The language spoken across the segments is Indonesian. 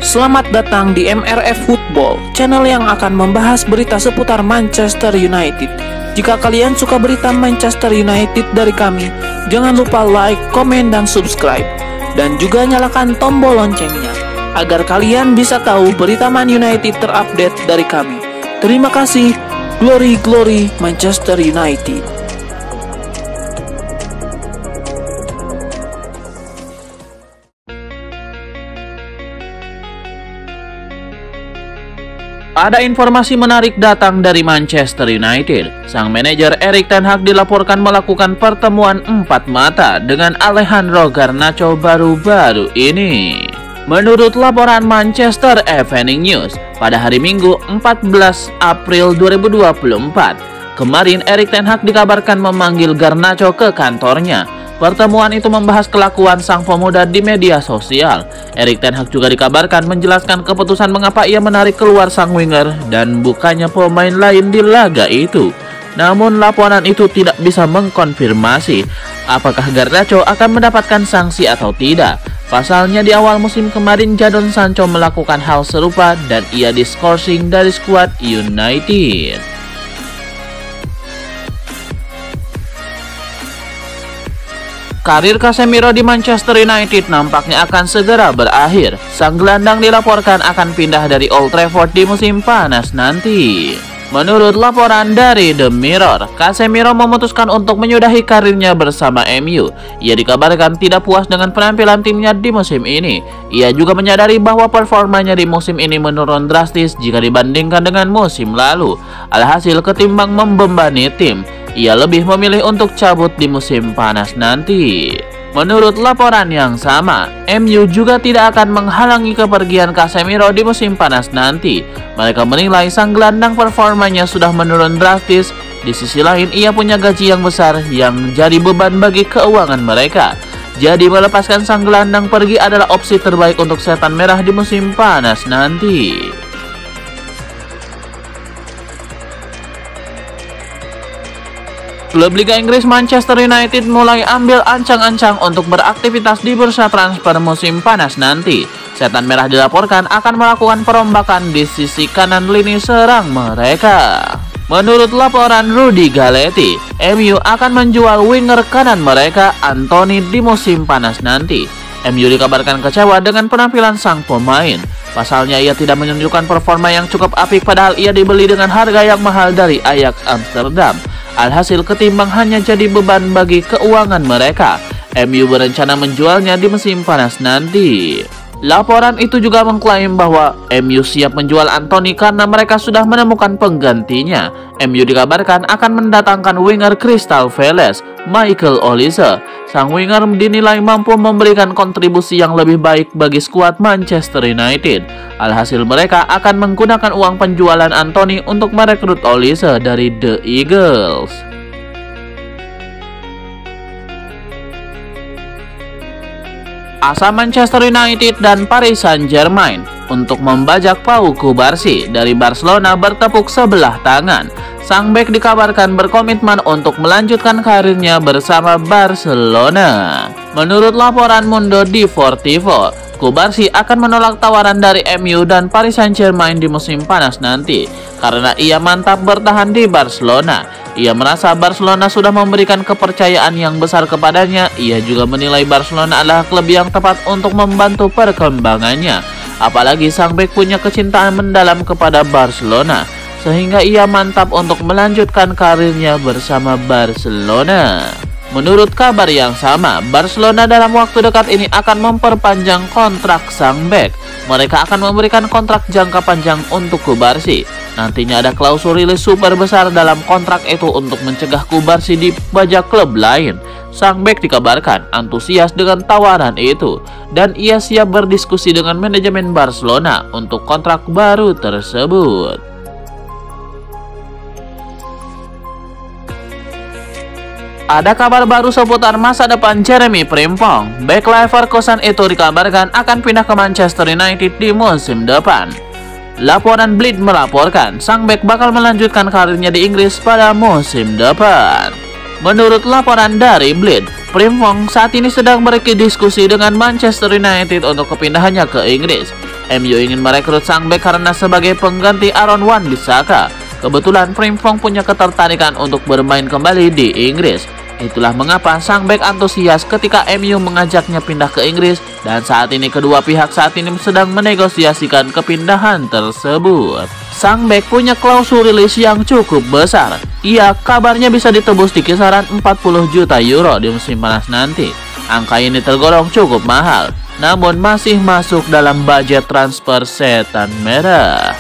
Selamat datang di MRF Football, channel yang akan membahas berita seputar Manchester United. Jika kalian suka berita Manchester United dari kami, jangan lupa like, komen, dan subscribe. Dan juga nyalakan tombol loncengnya, agar kalian bisa tahu berita Man United terupdate dari kami. Terima kasih. Glory, glory Manchester United. Ada informasi menarik datang dari Manchester United. Sang manajer Erik ten Hag dilaporkan melakukan pertemuan empat mata dengan Alejandro Garnacho baru-baru ini. Menurut laporan Manchester Evening News, pada hari Minggu 14 April 2024, kemarin Erik ten Hag dikabarkan memanggil Garnacho ke kantornya. Pertemuan itu membahas kelakuan sang pemuda di media sosial. Erik ten Hag juga dikabarkan menjelaskan keputusan mengapa ia menarik keluar sang winger dan bukannya pemain lain di laga itu. Namun laporan itu tidak bisa mengkonfirmasi apakah Garnacho akan mendapatkan sanksi atau tidak. Pasalnya di awal musim kemarin Jadon Sancho melakukan hal serupa dan ia diskorsing dari skuad United. Karir Casemiro di Manchester United nampaknya akan segera berakhir. Sang gelandang dilaporkan akan pindah dari Old Trafford di musim panas nanti. Menurut laporan dari The Mirror, Casemiro memutuskan untuk menyudahi karirnya bersama MU. Ia dikabarkan tidak puas dengan penampilan timnya di musim ini. Ia juga menyadari bahwa performanya di musim ini menurun drastis jika dibandingkan dengan musim lalu. Alhasil ketimbang membebani tim, ia lebih memilih untuk cabut di musim panas nanti. Menurut laporan yang sama, MU juga tidak akan menghalangi kepergian Casemiro di musim panas nanti. Mereka menilai sang gelandang performanya sudah menurun drastis. Di sisi lain, ia punya gaji yang besar yang jadi beban bagi keuangan mereka. Jadi melepaskan sang gelandang pergi adalah opsi terbaik untuk setan merah di musim panas nanti. Klub Liga Inggris Manchester United mulai ambil ancang-ancang untuk beraktivitas di bursa transfer musim panas nanti. Setan merah dilaporkan akan melakukan perombakan di sisi kanan lini serang mereka. Menurut laporan Rudy Galetti, MU akan menjual winger kanan mereka Anthony di musim panas nanti. MU dikabarkan kecewa dengan penampilan sang pemain. Pasalnya ia tidak menunjukkan performa yang cukup apik padahal ia dibeli dengan harga yang mahal dari Ajax Amsterdam. Alhasil ketimbang hanya jadi beban bagi keuangan mereka, MU berencana menjualnya di musim panas nanti. Laporan itu juga mengklaim bahwa MU siap menjual Anthony karena mereka sudah menemukan penggantinya. MU dikabarkan akan mendatangkan winger Crystal Palace, Michael Olise. Sang winger dinilai mampu memberikan kontribusi yang lebih baik bagi skuad Manchester United. Alhasil mereka akan menggunakan uang penjualan Anthony untuk merekrut Olise dari The Eagles. Asa Manchester United dan Paris Saint-Germain untuk membajak Pau Cubarsí dari Barcelona bertepuk sebelah tangan. Sang bek dikabarkan berkomitmen untuk melanjutkan karirnya bersama Barcelona. Menurut laporan Mundo Deportivo, Cubarsí akan menolak tawaran dari MU dan Paris Saint-Germain di musim panas nanti karena ia mantap bertahan di Barcelona. Ia merasa Barcelona sudah memberikan kepercayaan yang besar kepadanya. Ia juga menilai Barcelona adalah klub yang tepat untuk membantu perkembangannya. Apalagi sang bek punya kecintaan mendalam kepada Barcelona, sehingga ia mantap untuk melanjutkan karirnya bersama Barcelona. Menurut kabar yang sama, Barcelona dalam waktu dekat ini akan memperpanjang kontrak sang bek. Mereka akan memberikan kontrak jangka panjang untuk Cubarsí. Nantinya ada klausul rilis super besar dalam kontrak itu untuk mencegah Cubarsí dibajak klub lain. Sang bek dikabarkan antusias dengan tawaran itu dan ia siap berdiskusi dengan manajemen Barcelona untuk kontrak baru tersebut. Ada kabar baru seputar masa depan Jeremy Frimpong. Bek Leverkusen itu dikabarkan akan pindah ke Manchester United di musim depan. Laporan Bleed melaporkan sang bek bakal melanjutkan karirnya di Inggris pada musim depan. Menurut laporan dari Bleed, Frimpong saat ini sedang berdiskusi dengan Manchester United untuk kepindahannya ke Inggris. MU ingin merekrut sang bek karena sebagai pengganti Aaron Wan-Bissaka. Kebetulan Frimpong punya ketertarikan untuk bermain kembali di Inggris. Itulah mengapa sang bek antusias ketika MU mengajaknya pindah ke Inggris, dan saat ini kedua pihak sedang menegosiasikan kepindahan tersebut. Sang bek punya klausul rilis yang cukup besar. Ia kabarnya bisa ditebus di kisaran 40 juta euro di musim panas nanti. Angka ini tergolong cukup mahal, namun masih masuk dalam budget transfer Setan Merah.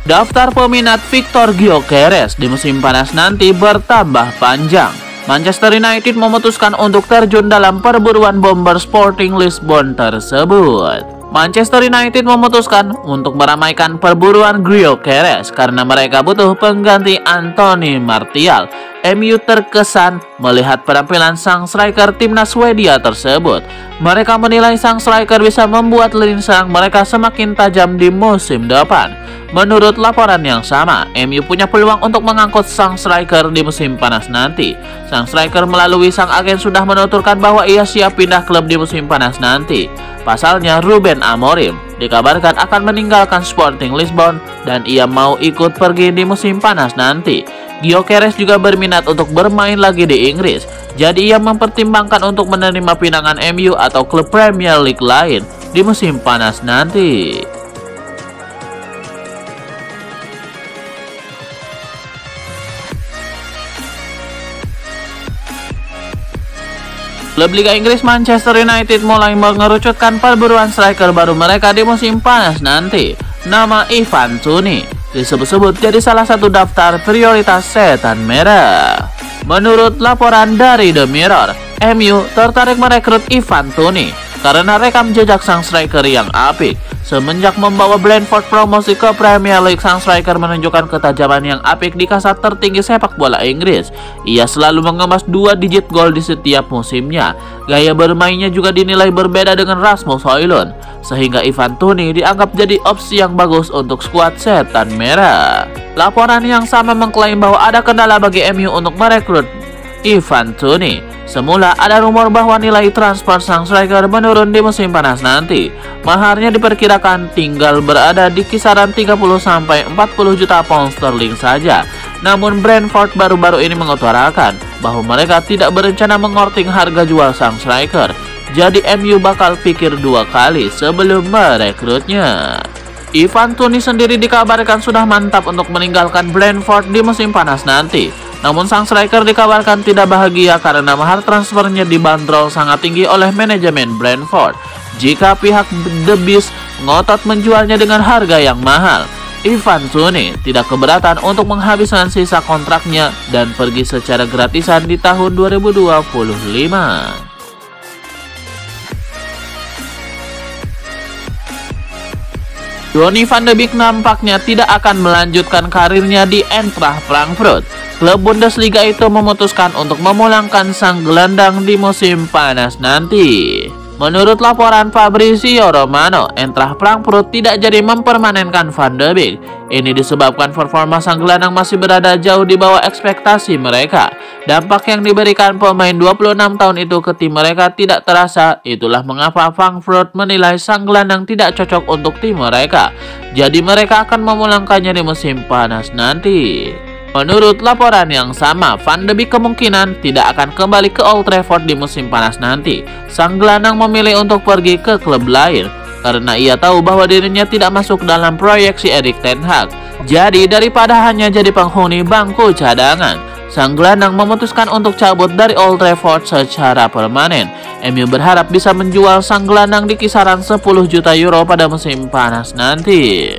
Daftar peminat Victor Gyökeres di musim panas nanti bertambah panjang. Manchester United memutuskan untuk terjun dalam perburuan bomber Sporting Lisbon tersebut. Manchester United memutuskan untuk meramaikan perburuan Gyökeres karena mereka butuh pengganti Anthony Martial. MU terkesan melihat penampilan sang striker timnas Swedia tersebut. Mereka menilai sang striker bisa membuat lini serang mereka semakin tajam di musim depan. Menurut laporan yang sama, MU punya peluang untuk mengangkut sang striker di musim panas nanti. Sang striker melalui sang agen sudah menuturkan bahwa ia siap pindah klub di musim panas nanti. Pasalnya, Ruben Amorim dikabarkan akan meninggalkan Sporting Lisbon dan ia mau ikut pergi di musim panas nanti. Gyökeres juga berminat untuk bermain lagi di Inggris, jadi ia mempertimbangkan untuk menerima pinangan MU atau klub Premier League lain di musim panas nanti. Klub Liga Inggris Manchester United mulai mengerucutkan perburuan striker baru mereka di musim panas nanti. Nama Ivan Toney disebut-sebut jadi salah satu daftar prioritas Setan Merah. Menurut laporan dari The Mirror, MU tertarik merekrut Ivan Toney karena rekam jejak sang striker yang apik. Semenjak membawa Brentford promosi ke Premier League, sang striker menunjukkan ketajaman yang apik di kasat tertinggi sepak bola Inggris. Ia selalu mengemas 2 digit gol di setiap musimnya. Gaya bermainnya juga dinilai berbeda dengan Rasmus Højlund, sehingga Ivan Toney dianggap jadi opsi yang bagus untuk skuad Setan Merah. Laporan yang sama mengklaim bahwa ada kendala bagi MU untuk merekrut Ivan Toney. Semula ada rumor bahwa nilai transfer sang striker menurun di musim panas nanti. Maharnya diperkirakan tinggal berada di kisaran 30-40 juta pound sterling saja. Namun Brentford baru-baru ini mengutarakan bahwa mereka tidak berencana mengorting harga jual sang striker. Jadi MU bakal pikir 2 kali sebelum merekrutnya. Ivan Toney sendiri dikabarkan sudah mantap untuk meninggalkan Brentford di musim panas nanti. Namun sang striker dikabarkan tidak bahagia karena mahar transfernya dibanderol sangat tinggi oleh manajemen Brentford. Jika pihak The Beast ngotot menjualnya dengan harga yang mahal, Ivan Toney tidak keberatan untuk menghabiskan sisa kontraknya dan pergi secara gratisan di tahun 2025. Donny van de Beek nampaknya tidak akan melanjutkan karirnya di Eintracht Frankfurt. Klub Bundesliga itu memutuskan untuk memulangkan sang gelandang di musim panas nanti. Menurut laporan Fabrizio Romano, Eintracht Frankfurt tidak jadi mempermanenkan Van de Beek. Ini disebabkan performa sang gelandang masih berada jauh di bawah ekspektasi mereka. Dampak yang diberikan pemain 26 tahun itu ke tim mereka tidak terasa. Itulah mengapa Frankfurt menilai sang gelandang tidak cocok untuk tim mereka. Jadi mereka akan memulangkannya di musim panas nanti. Menurut laporan yang sama, Van de Beek kemungkinan tidak akan kembali ke Old Trafford di musim panas nanti. Sang gelandang memilih untuk pergi ke klub lain karena ia tahu bahwa dirinya tidak masuk dalam proyeksi Erik ten Hag. Jadi daripada hanya jadi penghuni bangku cadangan, sang gelandang memutuskan untuk cabut dari Old Trafford secara permanen. MU berharap bisa menjual sang gelandang di kisaran 10 juta euro pada musim panas nanti.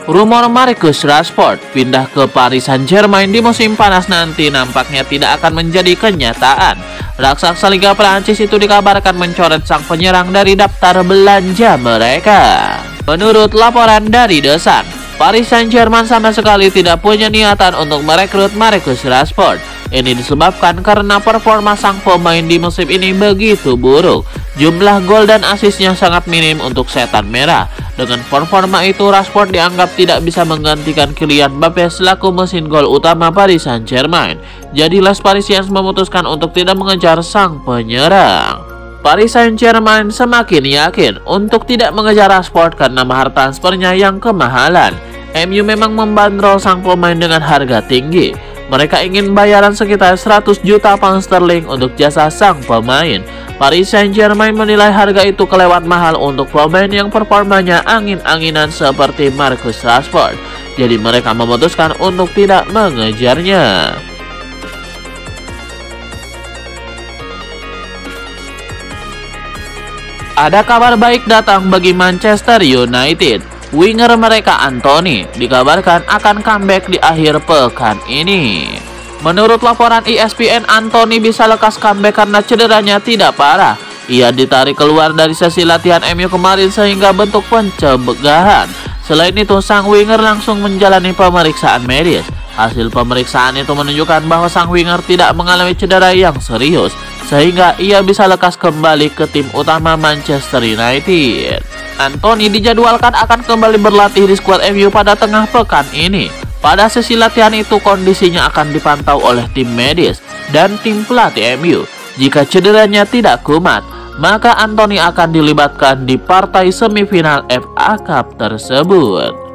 Rumor Marcus Rashford pindah ke Paris Saint-Germain di musim panas nanti nampaknya tidak akan menjadi kenyataan. Raksasa Liga Prancis itu dikabarkan mencoret sang penyerang dari daftar belanja mereka. Menurut laporan dari The Sun, Paris Saint-Germain sama sekali tidak punya niatan untuk merekrut Marcus Rashford. Ini disebabkan karena performa sang pemain di musim ini begitu buruk. Jumlah gol dan asisnya sangat minim untuk Setan Merah. Dengan performa itu, Rashford dianggap tidak bisa menggantikan Kylian Mbappe selaku mesin gol utama Paris Saint-Germain. Jadi Les Parisiens memutuskan untuk tidak mengejar sang penyerang. Paris Saint-Germain semakin yakin untuk tidak mengejar Rashford karena mahar transfernya yang kemahalan. MU memang membandrol sang pemain dengan harga tinggi. Mereka ingin bayaran sekitar 100 juta pound sterling untuk jasa sang pemain. Paris Saint-Germain menilai harga itu kelewat mahal untuk pemain yang performanya angin-anginan seperti Marcus Rashford. Jadi mereka memutuskan untuk tidak mengejarnya. Ada kabar baik datang bagi Manchester United. Winger mereka Anthony dikabarkan akan comeback di akhir pekan ini. Menurut laporan ESPN, Anthony bisa lekas comeback karena cederanya tidak parah. Ia ditarik keluar dari sesi latihan MU kemarin sehingga bentuk pencegahan. Selain itu, sang winger langsung menjalani pemeriksaan medis. Hasil pemeriksaan itu menunjukkan bahwa sang winger tidak mengalami cedera yang serius, sehingga ia bisa lekas kembali ke tim utama Manchester United. Anthony dijadwalkan akan kembali berlatih di skuad MU pada tengah pekan ini. Pada sesi latihan itu, kondisinya akan dipantau oleh tim medis dan tim pelatih MU. Jika cederanya tidak kumat, maka Anthony akan dilibatkan di partai semifinal FA Cup tersebut.